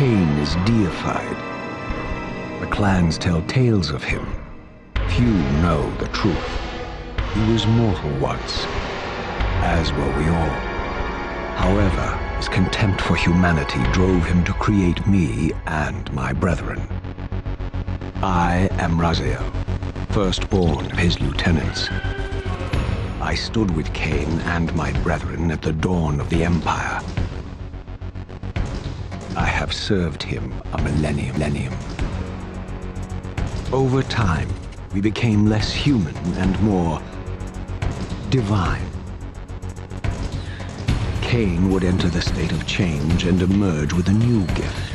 Kain is deified. The clans tell tales of him. Few know the truth. He was mortal once, as were we all. However, his contempt for humanity drove him to create me and my brethren. I am Raziel, firstborn of his lieutenants. I stood with Kain and my brethren at the dawn of the Empire. I have served him a millennium. Over time, we became less human and more divine. Kain would enter the state of change and emerge with a new gift.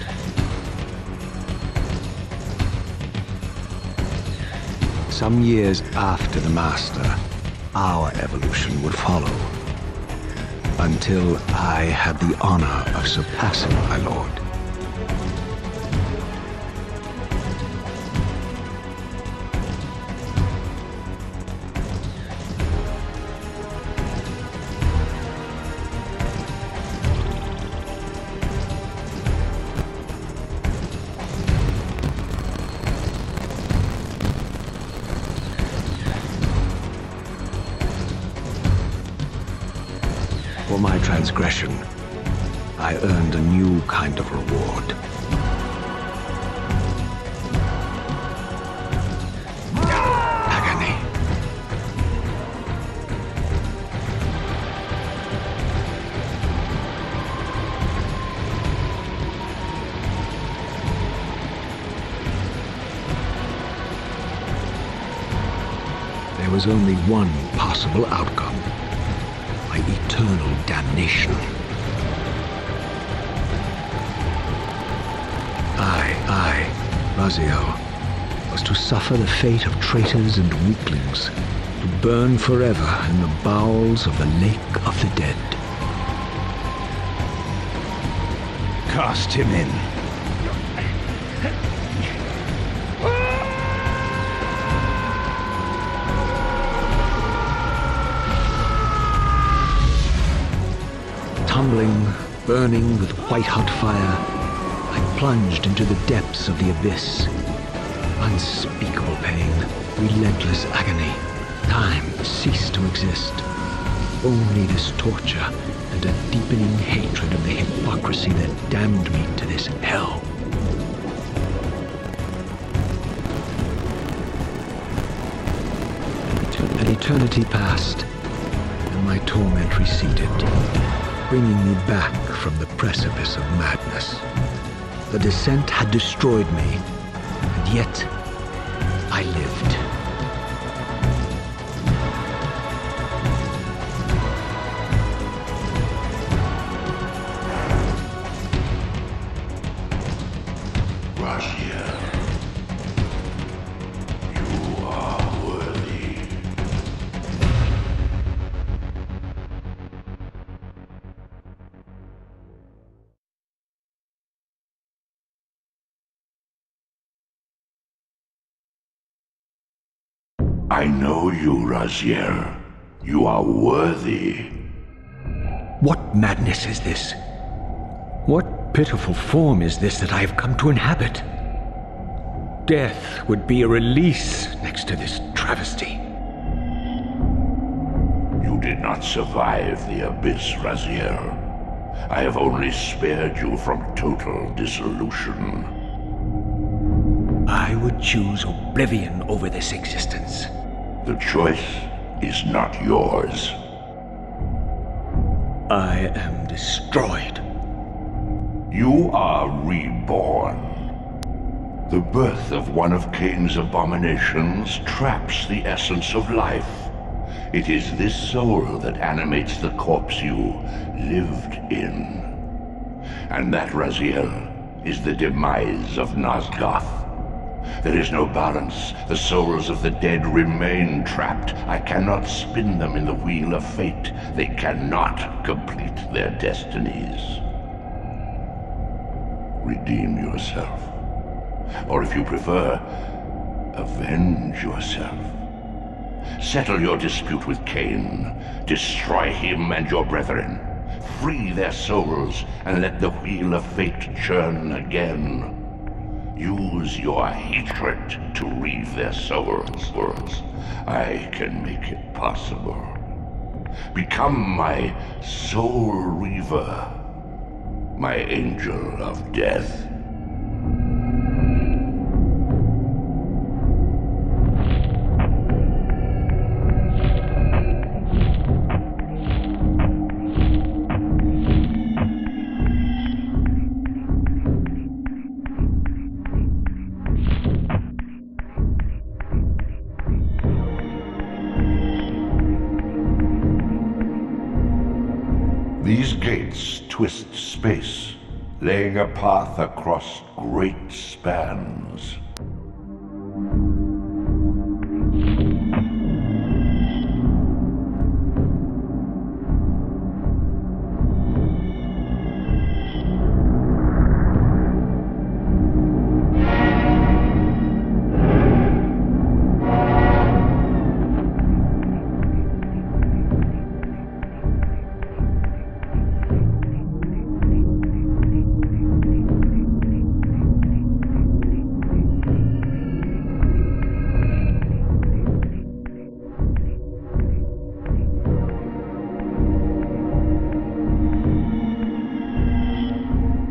Some years after the Master, our evolution would follow, until I had the honor of surpassing my lord. For my transgression, I earned a new kind of reward. Agony. There was only one possible outcome. Eternal damnation. I, Raziel, was to suffer the fate of traitors and weaklings, to burn forever in the bowels of the lake of the dead. Cast him in. Tumbling, burning with white-hot fire, I plunged into the depths of the abyss. Unspeakable pain, relentless agony. Time ceased to exist. Only this torture and a deepening hatred of the hypocrisy that damned me to this hell. An eternity passed, and my torment receded, bringing me back from the precipice of madness. The descent had destroyed me, and yet I lived. Raziel, you are worthy. I know you, Raziel. You are worthy. What madness is this? What pitiful form is this that I have come to inhabit? Death would be a release next to this travesty. You did not survive the abyss, Raziel. I have only spared you from total dissolution. I would choose oblivion over this existence. The choice is not yours. I am destroyed. You are reborn. The birth of one of Kain's abominations traps the essence of life. It is this soul that animates the corpse you lived in. And that, Raziel, is the demise of Nosgoth. There is no balance. The souls of the dead remain trapped. I cannot spin them in the wheel of fate. They cannot complete their destinies. Redeem yourself. Or if you prefer, avenge yourself. Settle your dispute with Kain. Destroy him and your brethren. Free their souls and let the wheel of fate churn again. Use your hatred to reave their souls. I can make it possible. Become my soul reaver, my angel of death. These gates twist space, laying a path across great spans.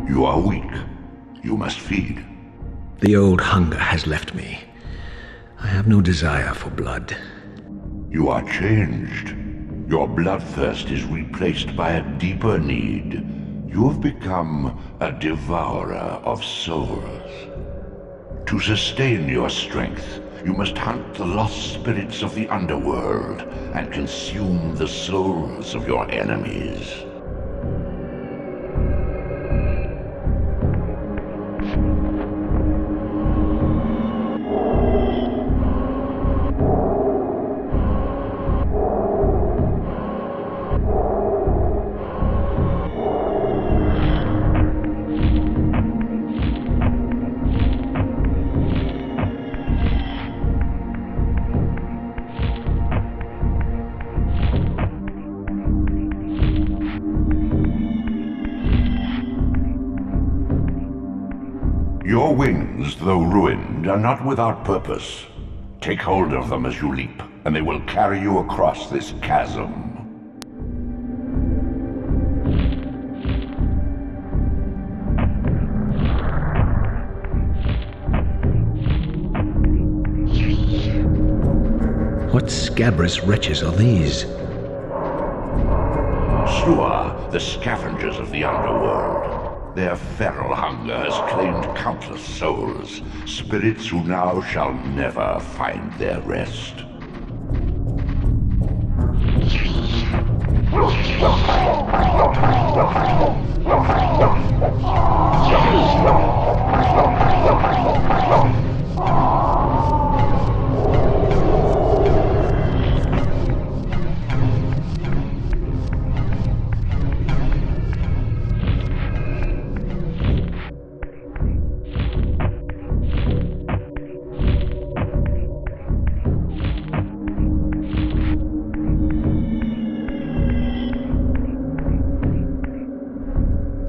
You are weak. You must feed. The old hunger has left me. I have no desire for blood. You are changed. Your bloodthirst is replaced by a deeper need. You have become a devourer of souls. To sustain your strength, you must hunt the lost spirits of the underworld and consume the souls of your enemies. Your wings, though ruined, are not without purpose. Take hold of them as you leap, and they will carry you across this chasm. What scabrous wretches are these? Slua, the scavengers of the underworld. Their feral hunger has claimed countless souls, spirits who now shall never find their rest.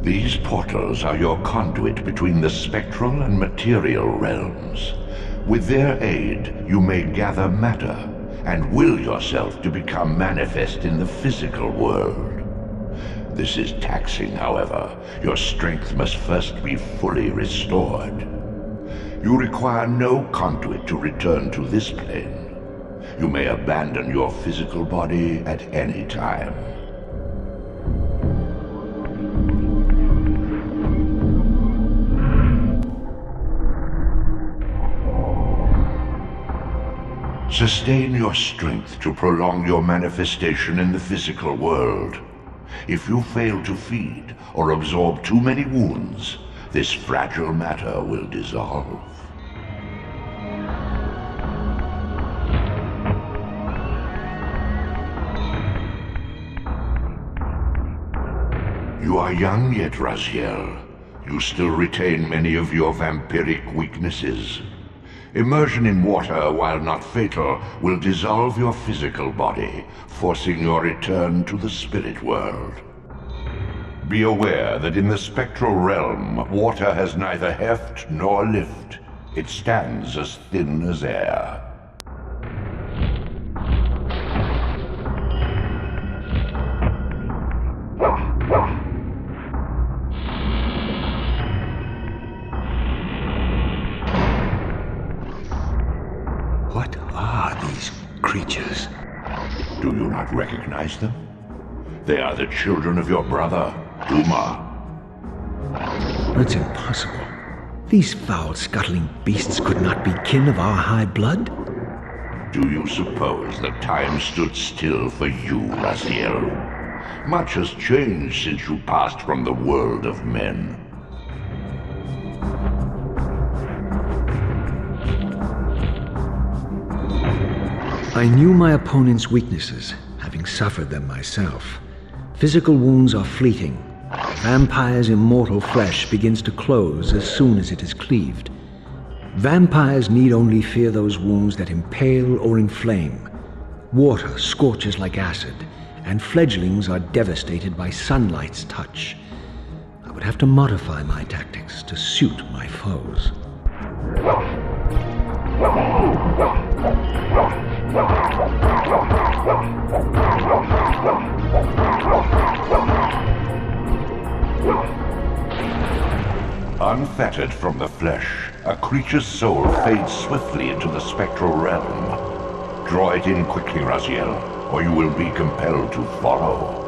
These portals are your conduit between the spectral and material realms. With their aid, you may gather matter and will yourself to become manifest in the physical world. This is taxing, however. Your strength must first be fully restored. You require no conduit to return to this plane. You may abandon your physical body at any time. Sustain your strength to prolong your manifestation in the physical world. If you fail to feed or absorb too many wounds, this fragile matter will dissolve. You are young yet, Raziel. You still retain many of your vampiric weaknesses. Immersion in water, while not fatal, will dissolve your physical body, forcing your return to the spirit world. Be aware that in the spectral realm, water has neither heft nor lift. It stands as thin as air. What are these creatures? Do you not recognize them? They are the children of your brother, Uma. That's impossible. These foul, scuttling beasts could not be kin of our high blood. Do you suppose that time stood still for you, Raziel? Much has changed since you passed from the world of men. I knew my opponent's weaknesses, having suffered them myself. Physical wounds are fleeting. Vampire's immortal flesh begins to close as soon as it is cleaved. Vampires need only fear those wounds that impale or inflame. Water scorches like acid, and fledglings are devastated by sunlight's touch. I would have to modify my tactics to suit my foes. Unfettered from the flesh, a creature's soul fades swiftly into the spectral realm. Draw it in quickly, Raziel, or you will be compelled to follow.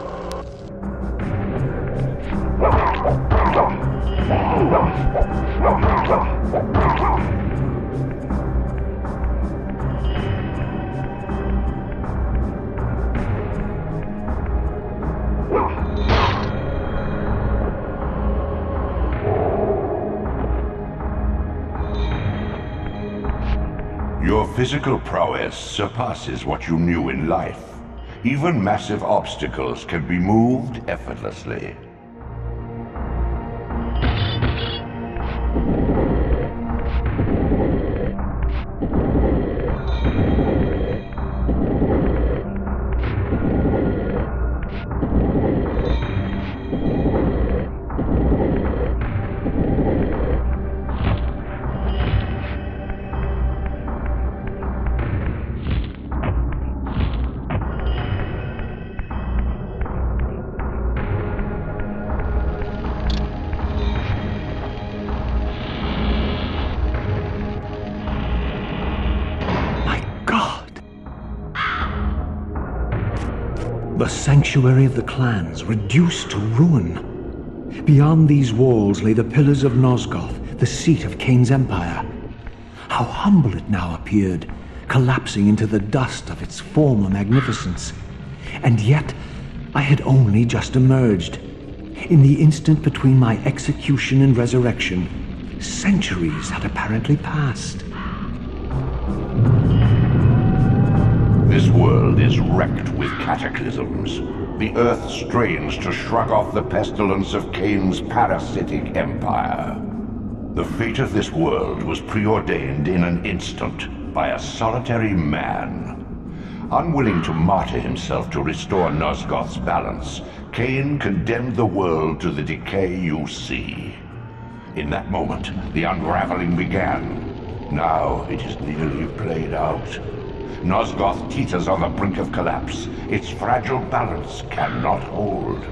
Your physical prowess surpasses what you knew in life. Even massive obstacles can be moved effortlessly. The sanctuary of the clans, reduced to ruin. Beyond these walls lay the pillars of Nosgoth, the seat of Kain's empire. How humble it now appeared, collapsing into the dust of its former magnificence. And yet, I had only just emerged. In the instant between my execution and resurrection, centuries had apparently passed. This world is wrecked with cataclysms. The earth strains to shrug off the pestilence of Kain's parasitic empire. The fate of this world was preordained in an instant by a solitary man. Unwilling to martyr himself to restore Nosgoth's balance, Kain condemned the world to the decay you see. In that moment, the unraveling began. Now it is nearly played out. Nosgoth teeters on the brink of collapse. Its fragile balance cannot hold.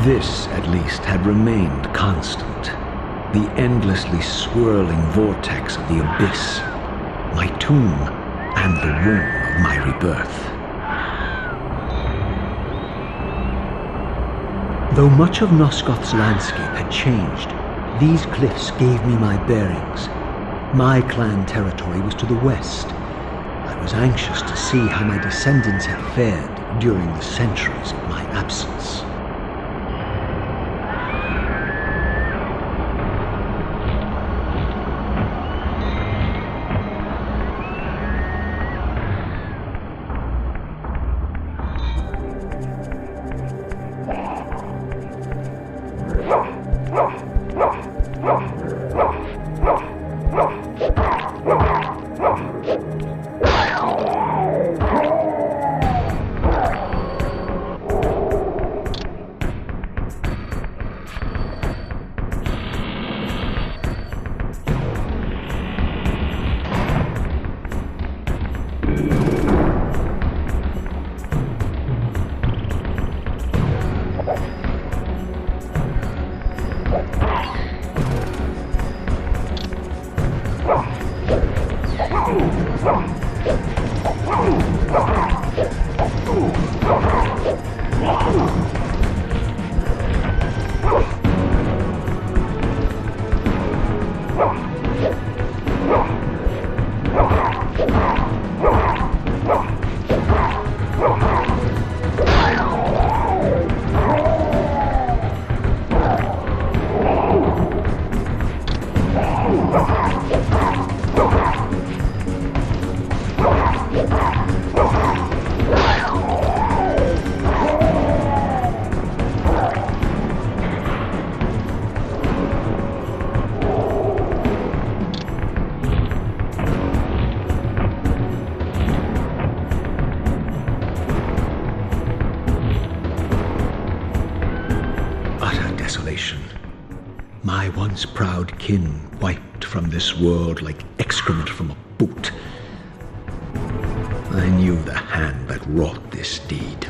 This, at least, had remained constant. The endlessly swirling vortex of the abyss, my tomb, and the womb of my rebirth. Though much of Nosgoth's landscape had changed, these cliffs gave me my bearings. My clan territory was to the west. I was anxious to see how my descendants had fared during the centuries of my absence. My once proud kin wiped from this world like excrement from a boot. I knew the hand that wrought this deed.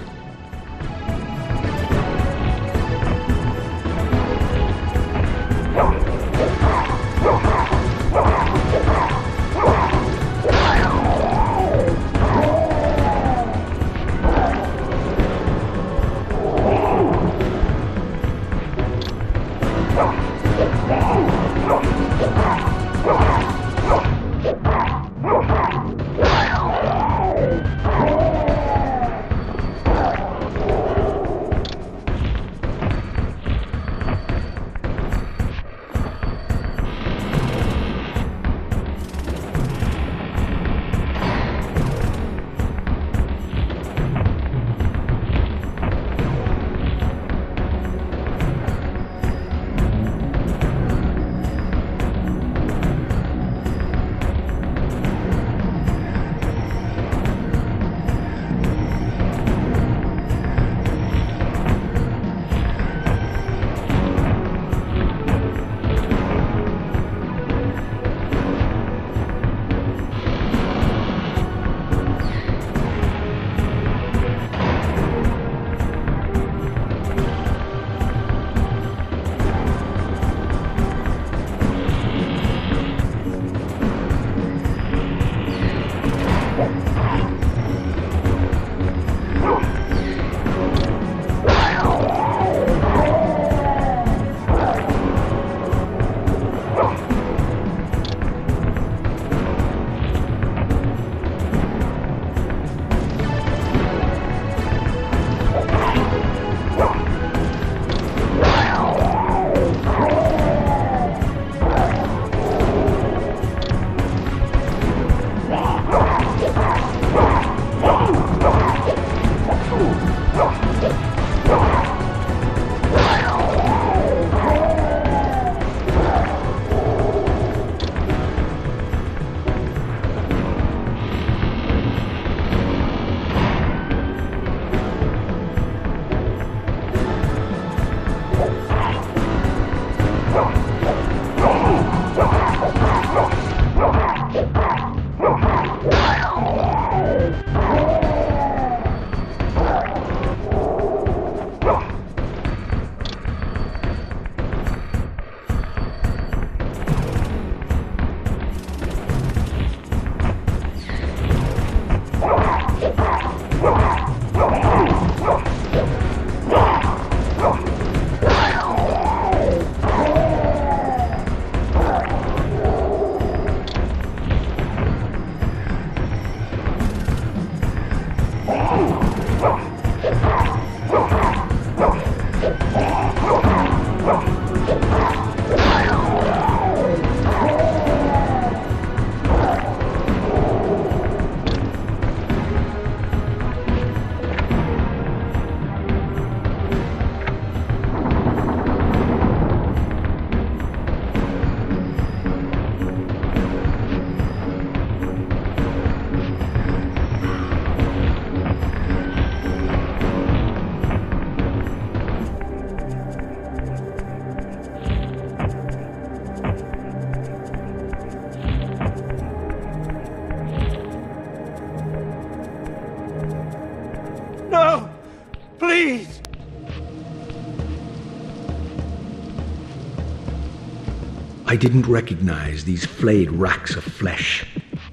I didn't recognize these flayed racks of flesh.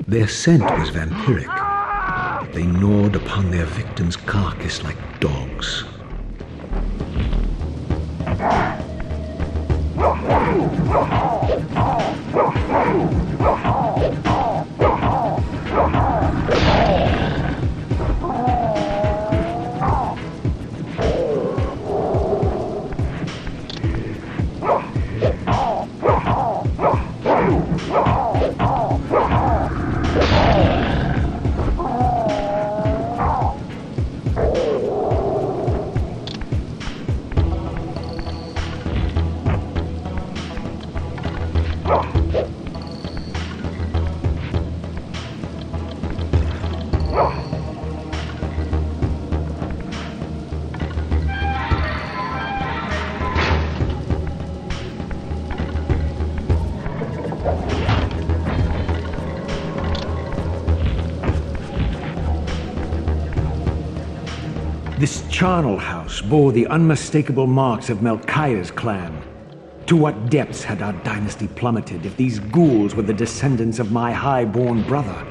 Their scent was vampiric. They gnawed upon their victim's carcass like dogs. This charnel house bore the unmistakable marks of Melchiah's clan. To what depths had our dynasty plummeted if these ghouls were the descendants of my high-born brother?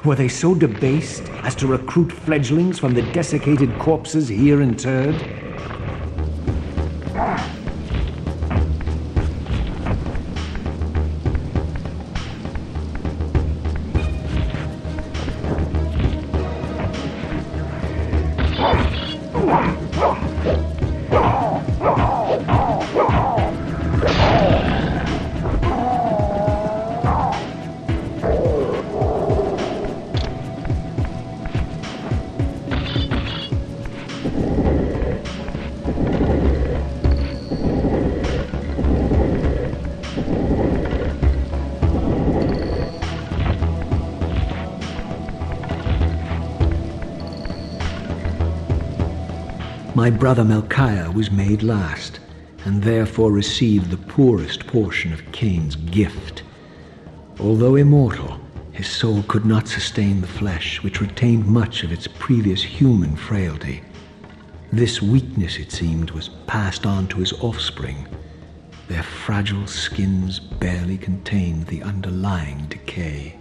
Were they so debased as to recruit fledglings from the desiccated corpses here interred? My brother Melchiah was made last, and therefore received the poorest portion of Cain's gift. Although immortal, his soul could not sustain the flesh, which retained much of its previous human frailty. This weakness, it seemed, was passed on to his offspring. Their fragile skins barely contained the underlying decay.